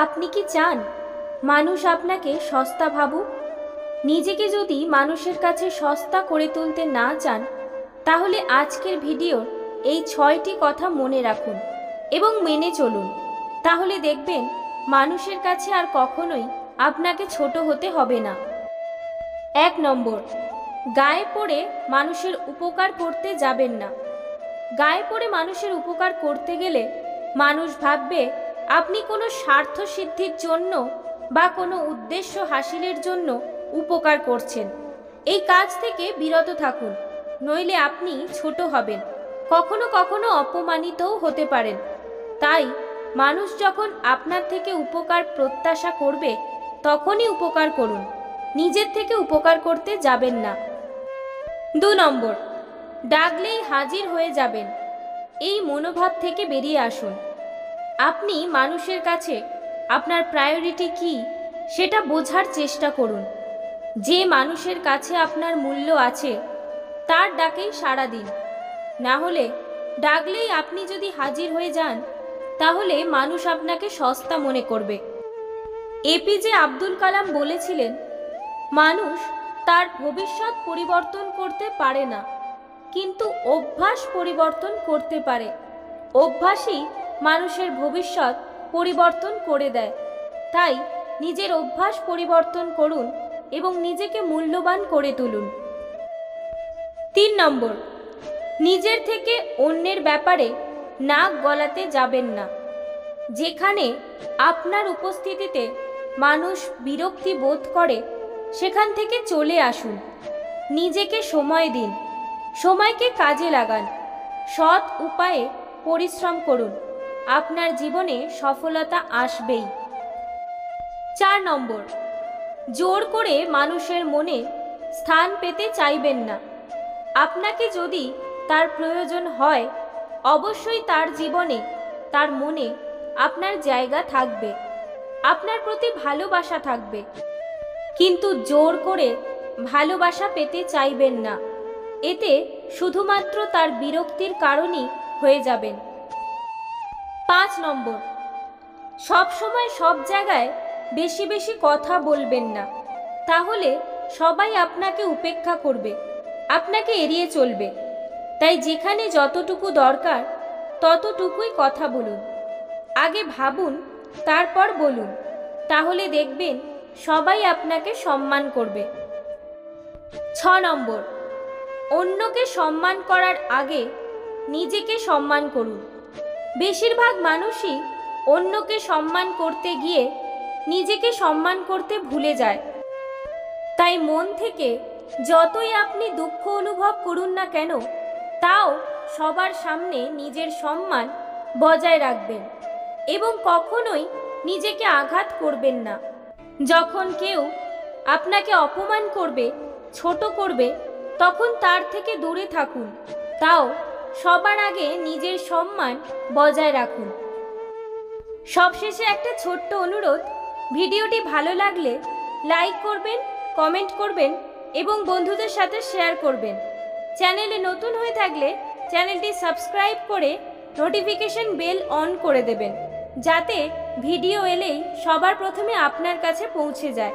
আপনি কি চান মানুষ আপনাকে সস্তা ভাবুক? নিজেকে যদি মানুষের কাছে সস্তা করে তুলতে না চান, তাহলে আজকের ভিডিওর এই 6টি কথা মনে রাখুন এবং মেনে চলুন। তাহলে দেখবেন মানুষের কাছে আর কখনোই আপনাকে ছোট হতে হবে না। 1 নম্বর, গায়ে পড়ে মানুষের উপকার করতে যাবেন না। গায়ে পড়ে মানুষের উপকার করতে গেলে মানুষ ভাববে আপনি কোনো স্বার্থ সিদ্ধির জন্য বা কোনো উদ্দেশ্য হাসিলের জন্য উপকার করছেন। এই কাজ থেকে বিরত থাকুন, নইলে আপনি ছোট হবেন, কখনো কখনো অপমানিতও হতে পারেন। তাই মানুষ যখন আপনার থেকে উপকার প্রত্যাশা করবে তখনই উপকার করুন, নিজের থেকে উপকার করতে যাবেন না। 2 নম্বর, ডাকলেই হাজির হয়ে যাবেন। এই মনোভাব থেকে বেরিয়ে আসুন। আপনি মানুষের কাছে আপনার প্রায়োরিটি কি সেটা বোঝার চেষ্টা করুন। যে মানুষের কাছে আপনার মূল্য আছে তার ডাকেই সাড়া দিন। না হলে ডাকলেই আপনি যদি হাজির হয়ে যান তাহলে মানুষ আপনাকে সস্তা মনে করবে। এপিজে আব্দুল কালাম বলেছিলেন, মানুষ তার ভবিষ্যৎ পরিবর্তন করতে পারে না, কিন্তু অভ্যাস পরিবর্তন করতে পারে। অভ্যাসই মানুষের ভবিষ্যৎ পরিবর্তন করে দেয়। তাই নিজের অভ্যাস পরিবর্তন করুন এবং নিজেকে মূল্যবান করে তুলুন। 3 নম্বর, নিজের থেকে অন্যের ব্যাপারে নাক গলাতে যাবেন না। যেখানে আপনার উপস্থিতিতে মানুষ বিরক্তি বোধ করে সেখান থেকে চলে আসুন। নিজেকে সময় দিন, সময়কে কাজে লাগান, সৎ উপায়ে পরিশ্রম করুন, আপনার জীবনে সফলতা আসবেই। 4 নম্বর, জোর করে মানুষের মনে স্থান পেতে চাইবেন না। আপনাকে যদি তার প্রয়োজন হয় অবশ্যই তার জীবনে, তার মনে আপনার জায়গা থাকবে, আপনার প্রতি ভালোবাসা থাকবে, কিন্তু জোর করে ভালোবাসা পেতে চাইবেন না। এতে শুধুমাত্র তার বিরক্তির কারণই হয়ে যাবেন। 5 নম্বর, সব সময় সব জায়গায় বেশি বেশি কথা বলবেন না। তাহলে সবাই আপনাকে উপেক্ষা করবে, আপনাকে এড়িয়ে চলবে। তাই যেখানে যতটুকু দরকার ততটুকুই কথা বলুন। আগে ভাবুন, তারপর বলুন, তাহলে দেখবেন সবাই আপনাকে সম্মান করবে। 6 নম্বর, অন্যকে সম্মান করার আগে নিজেকে সম্মান করুন। বেশিরভাগ মানুষই অন্যকে সম্মান করতে গিয়ে নিজেকে সম্মান করতে ভুলে যায়। তাই মন থেকে যতই আপনি দুঃখ অনুভব করুন না কেন, তাও সবার সামনে নিজের সম্মান বজায় রাখবেন এবং কখনোই নিজেকে আঘাত করবেন না। যখন কেউ আপনাকে অপমান করবে, ছোট করবে, তখন তার থেকে দূরে থাকুন। তাও সবার আগে নিজের সম্মান বজায় রাখুন। সবশেষে একটা ছোট্ট অনুরোধ, ভিডিওটি ভালো লাগলে লাইক করবেন, কমেন্ট করবেন এবং বন্ধুদের সাথে শেয়ার করবেন। চ্যানেলে নতুন হয়ে থাকলে চ্যানেলটি সাবস্ক্রাইব করে নোটিফিকেশন বেল অন করে দেবেন, যাতে ভিডিও এলেই সবার প্রথমে আপনার কাছে পৌঁছে যায়।